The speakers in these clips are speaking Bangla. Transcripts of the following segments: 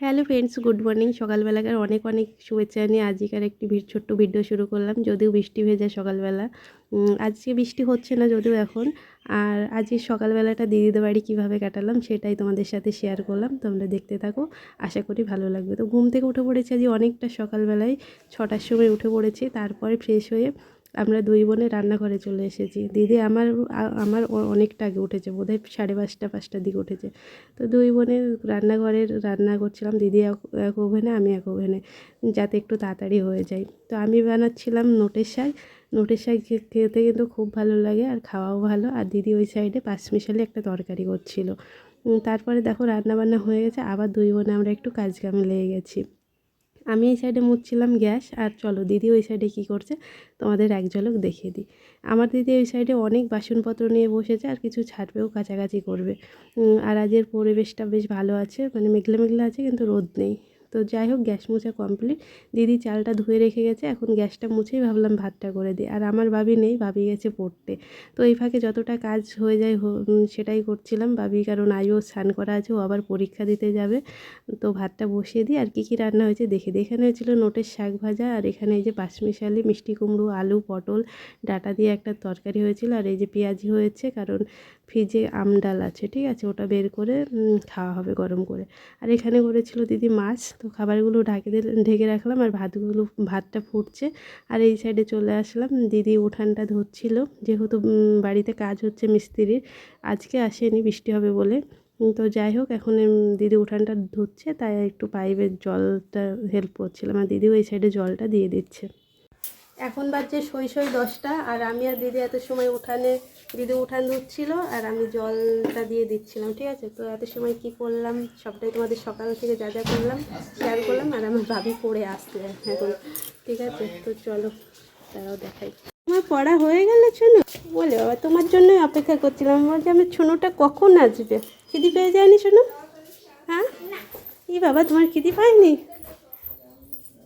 Hello friends, good morning. সকালবেলাকার অনেক অনেক শুভেচ্ছা নিয়ে আজকের একটি ছোট্ট ভিডিও শুরু করলাম। যদিও বৃষ্টি ভেজা সকালবেলা, আজকে বৃষ্টি হচ্ছে না যদিও এখন। আর আজকে সকালবেলাটা দিদিদের বাড়ি কীভাবে কাটালাম সেটাই তোমাদের সাথে শেয়ার করলাম। তোমরা দেখতে থাকো, আশা করি ভালো লাগবে। তো ঘুম থেকে উঠে পড়েছি আজকে অনেকটা সকালবেলায়, 6টার সময় উঠে পড়েছি। তারপরে ফ্রেশ হয়ে আমরা দুই বোনে রান্নাঘরে চলে এসেছি। দিদি আমার অনেকটা আগে উঠেছে, বোধহয় 5:30 5টার দিকে উঠেছে। তো দুই বোনের রান্নাঘরের রান্না করছিলাম, দিদি এক ওভেনে, আমি এক ওভেনে, যাতে একটু তাড়াতাড়ি হয়ে যায়। তো আমি বানাচ্ছিলাম নোটের শাক। নোটের শাক খেতে কিন্তু খুব ভালো লাগে আর খাওয়াও ভালো। আর দিদি ওই সাইডে পাঁচমিশালি একটা তরকারি করছিল। তারপরে দেখো রান্নাবান্না হয়ে গেছে, আবার দুই বোনে আমরা একটু কাজ কামে লেগে গেছি। আমি এই সাইডে মুছছিলাম গ্যাস, আর চলো দিদি ওই সাইডে কী করছে তোমাদের এক ঝলক দেখিয়ে দিই। আমার দিদি ওই সাইডে অনেক বাসনপত্র নিয়ে বসেছে, আর কিছু ছাড়বেও, কাছাকাছি করবে। আর আজের পরিবেশটা বেশ ভালো আছে, মানে মেঘলা মেঘলা আছে, কিন্তু রোদ নেই। তো যাই হোক, গ্যাস মোছা কমপ্লিট। দিদি চালটা ধুয়ে রেখে গেছে, এখন গ্যাসটা মুছেই ভাবলাম ভাতটা করে দিই। আর আমার ভাবি নেই, ভাবি গেছে পড়তে। তো এই ফাঁকে যতটা কাজ হয়ে যায় সেটাই করছিলাম। ভাবি কারণ আজও স্নান করা আছে, ও আবার পরীক্ষা দিতে যাবে। তো ভাতটা বসিয়ে দিই। আর কী কী রান্না হয়েছে দেখে দিই। এখানে হয়েছিল নোটের শাক ভাজা, আর এখানে এই যে পাঁচমিশালি, মিষ্টি কুমড়ো, আলু, পটল, ডাঁটা দিয়ে একটা তরকারি হয়েছিল। আর এই যে পেঁয়াজি হয়েছে, কারণ ফ্রিজে আমডাল আছে, ঠিক আছে, ওটা বের করে খাওয়া হবে গরম করে। আর এখানে করেছিল দিদি মাছ। তো খাবারগুলো ঢেকে রাখলাম, আর ভাতটা ফুটছে। আর এই সাইডে চলে আসলাম, দিদি উঠানটা ধুচ্ছিল, যেহেতু বাড়িতে কাজ হচ্ছে মিস্ত্রির। আজকে আসেনি, বৃষ্টি হবে বলে। তো যাই হোক, এখন দিদি উঠানটা ধুচ্ছে, তাই একটু পাইপের জলটা হেল্প করছিলাম, আর দিদিও এই সাইডে জলটা দিয়ে দিচ্ছে। এখন বাজছে সই 10টা, আর আমি আর দিদি এত সময় দিদি উঠান ধুচ্ছিল, আর আমি জলটা দিয়ে দিচ্ছিলাম, ঠিক আছে। তো এত সময় কি করলাম সবটাই তোমাদের সকাল থেকে যা যা করলাম শেয়ার করলাম। আর আমার ভাবি পড়ে আসছে এখন, ঠিক আছে। তো চলো তারাও দেখাই। আমার পড়া হয়ে গেল শোনো, বলে বাবা তোমার জন্য অপেক্ষা করছিলাম। আমার যে আমার ছোনোটা কখন আসবে, খিদি পেয়ে যায়নি শোনো? হ্যাঁ, এই বাবা তোমার খিদি পায়নি?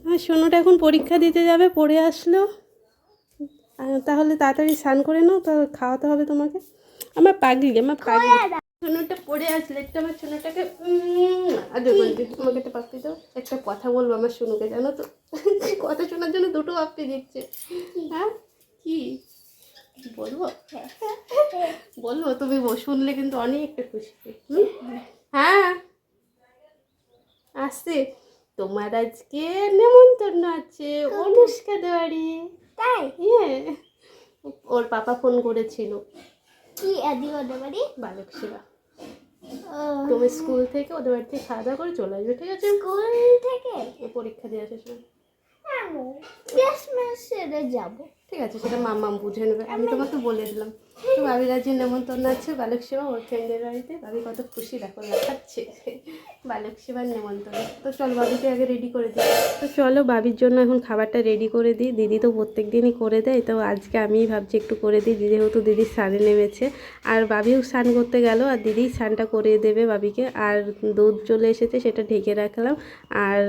আমার সোনুটা এখন পরীক্ষা দিতে যাবে, পড়ে আসলো। তাহলে তাড়াতাড়ি স্নান করে নাও, তো খাওয়াতে হবে তোমাকে। আমার পাগলি সোনুটা পড়ে আসলে একটু আমার সোনুটাকে আদর করে দিই। আমাকে একটা পাপ্পি দাও। একটা কথা বলবো আমার সোনুকে, জানো তো, কথা শোনার জন্য দুটো পাপ্পি দিচ্ছে। হ্যাঁ, কি বলবো? বলবো, তুমি শুনলে কিন্তু অনেকটা খুশি। হ্যাঁ, আসছে। তোমার আজকে নেমন্তন্ন আছে অনুষ্কা দেওয়ারি, তাই? হ্যাঁ, ওর পাপা ফোন করেছিল। কি আদি ওদের বাড়ি? বালক সেবা। তুমি স্কুল থেকে ওদের বাড়ি থেকে খাওয়া দাওয়া করে চলে আসবে, ঠিক আছে? স্কুল থেকে পরীক্ষা দিয়ে আসার সময় যাবো, ঠিক আছে, সেটা মাম্মাম বুঝে নেবে। আমি তোমাকে বলে দিলাম। তো ভাবির আজ নেমন্তন্ন আছে বালক সেবা, ওর ফ্রেন্ডের বাড়িতে। ভাবি কত খুশি দেখো, দেখাচ্ছে বালক সেবার নেমন্তন্ন। তো চলো ভাবিকে আগে রেডি করে দিই। তো চলো ভাবির জন্য এখন খাবারটা রেডি করে দিই। দিদি তো প্রত্যেক দিনই করে দেয়, তো আজকে আমিই ভাবছি একটু করে দিই, যেহেতু দিদি স্নানে নেমেছে। আর ভাবিও স্নান করতে গেল, আর দিদি স্নানটা করে দেবে ভাবিকে। আর দুধ চলে এসেছে, সেটা ঢেকে রাখলাম। আর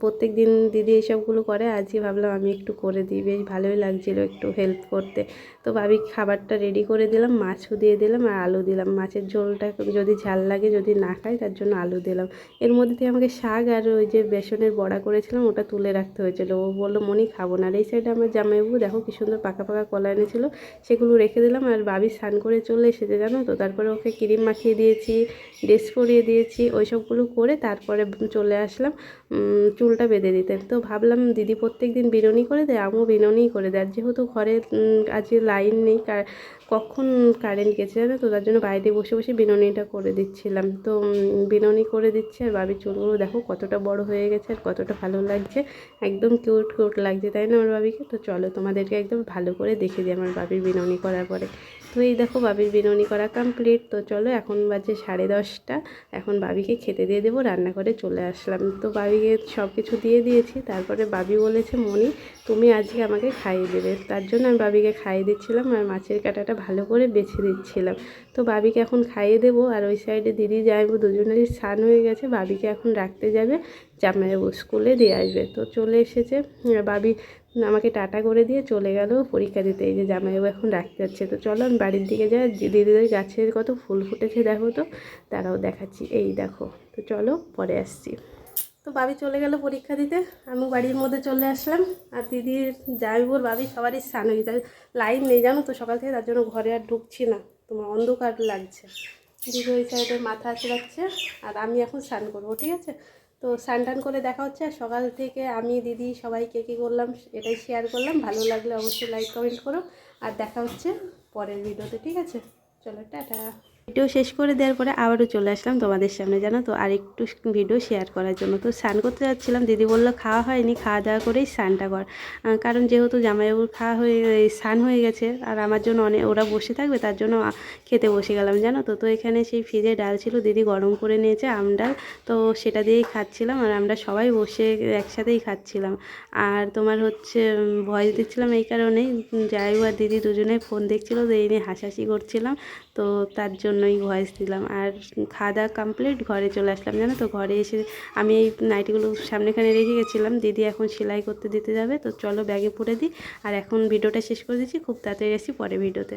প্রত্যেক দিন দিদি এইসবগুলো করে, আজকে ভাবলাম আমি একটু করে দিই, বেশ ভালোই লাগছিলো একটু হেল্প করতে। তো ভাবি খাবারটা রেডি করে দিলাম, মাছও দিয়ে দিলাম, আর আলু দিলাম। মাছের ঝোলটা যদি ঝাল লাগে, যদি না খাই তার জন্য আলু দিলাম। এর মধ্যে থেকে আমাকে শাক আর ওই যে বেসনের বড়া করেছিলাম, ওটা তুলে রাখতে হয়েছিল। ও বললো মনি খাবো না। আর এই সাইডে আমার জামাইবাবু দেখো কি সুন্দর পাকা পাকা কলা এনেছিলো, সেগুলো রেখে দিলাম। আর ভাবি স্নান করে চলে এসেছে, জানো তো। তারপরে ওকে ক্রিম মাখিয়ে দিয়েছি, ড্রেস পরিয়ে দিয়েছি, ওই সবগুলো করে তারপরে চলে আসলাম চুলটা বেঁধে দিতে। তো ভাবলাম দিদি প্রত্যেক দিন বিনুনি করে দেয়, আমিও বিনুনিই করে দেয়। আর যেহেতু ঘরে আজকে লাইন নেই, কখন কারেন্ট গেছে জানো তো, তার জন্য বাইরে বসে বসে বিনুনিটা করে দিচ্ছিলাম। তো বিনুনি করে দিচ্ছে। আর বাবির চুলগুলো দেখো কতটা বড় হয়ে গেছে, আর কতটা ভালো লাগছে, একদম কিউট কিউট লাগছে, তাই না আমার বাবিকে? তো চলো তোমাদেরকে একদম ভালো করে দেখে দিই আমার বাবির বিনুনি করার পরে। তো এই দেখো বাবির বিনুনি করা কমপ্লিট। তো চলো এখন বাজে 10:30, এখন বাবিকে খেতে দিয়ে দেবো, রান্নাঘরে চলে আসলাম। তো বাবিকে সব কিছু দিয়ে দিয়েছি। তারপরে বাবি বলেছে মনি তুমি আজকে আমাকে খাইয়ে দেবে, তার জন্য আমি বাবিকে খাইয়ে দিচ্ছিলাম, আর মাছের কাঁটাটা ভালো করে বেছে দিচ্ছিলাম। তো বাবিকে এখন খাইয়ে দেবো। আর ওই সাইডে দিদি যাইবো, দুজনেরই স্নান হয়ে গেছে। বাবিকে এখন রাখতে যাবে, জামাইবাবু স্কুলে দিয়ে আসবে। তো চলে এসেছে বাবি, আমাকে টাটা করে দিয়ে চলে গেল পরীক্ষা দিতে। এই যে জামাইবাবু এখন রাখতে যাচ্ছে। তো চলো আমি বাড়ির দিকে যাই। দিদিদের গাছের কত ফুল ফুটেছে দেখো তো, তারাও দেখাচ্ছি, এই দেখো। তো চলো পরে আসছি। তো ভাবি চলে গেল পরীক্ষা দিতে, আমি বাড়ির মধ্যে চলে আসলাম। আর দিদির জামাইবুর ভাবি সবারই স্নান হয়ে যায়, লাইন নেই জানো তো সকাল থেকে, তার জন্য ঘরে আর ঢুকছি না, তোমার অন্ধকার লাগছে। দিদি ওই সাইডে মাথা আঁচড়াচ্ছে আর আমি এখন স্নান করবো, ঠিক আছে? তো স্নান টান করে দেখা হচ্ছে। আর সকাল থেকে আমি দিদি সবাই কে কী করলাম এটাই শেয়ার করলাম। ভালো লাগলে অবশ্যই লাইক কমেন্ট করো, আর দেখা হচ্ছে পরের ভিডিওতে, ঠিক আছে? চলো টাটা। ভিডিও শেষ করে দেওয়ার পরে আবারও চলে আসলাম তোমাদের সামনে, জানো তো, আর একটু ভিডিও শেয়ার করার জন্য। তো স্নান করতে যাচ্ছিলাম, দিদি বললো খাওয়া হয়নি, খাওয়া দাওয়া করেই স্নানটা কর, কারণ যেহেতু জামাইবাবুর খাওয়া হয়ে স্নান হয়ে গেছে আর আমার জন্য অনেক ওরা বসে থাকবে, তার জন্য খেতে বসে গেলাম, জানো তো। তো এখানে সেই ফ্রিজে ডাল ছিল, দিদি গরম করে নিয়েছে আমডাল, তো সেটা দিয়েই খাচ্ছিলাম। আর আমরা সবাই বসে একসাথেই খাচ্ছিলাম। আর তোমার হচ্ছে ভয়েস দিচ্ছিলাম এই কারণেই, জামাইবাবু আর দিদি দুজনেই ফোন দেখছিলো, তো এই নিয়ে হাসাহাসি করছিলাম, তো তার জন্যই ভয়েস দিলাম। আর খাওয়া দাওয়া কমপ্লিট, ঘরে চলে আসলাম, জানো তো। ঘরে এসে আমি এই নাইটিগুলো সামনেখানে রেখে গেছিলাম, দিদি এখন সেলাই করতে দিতে যাবে, তো চলো ব্যাগে পরে দিই। আর এখন ভিডিওটা শেষ করে দিচ্ছি, খুব তাড়াতাড়ি আসি পরে ভিডিওতে।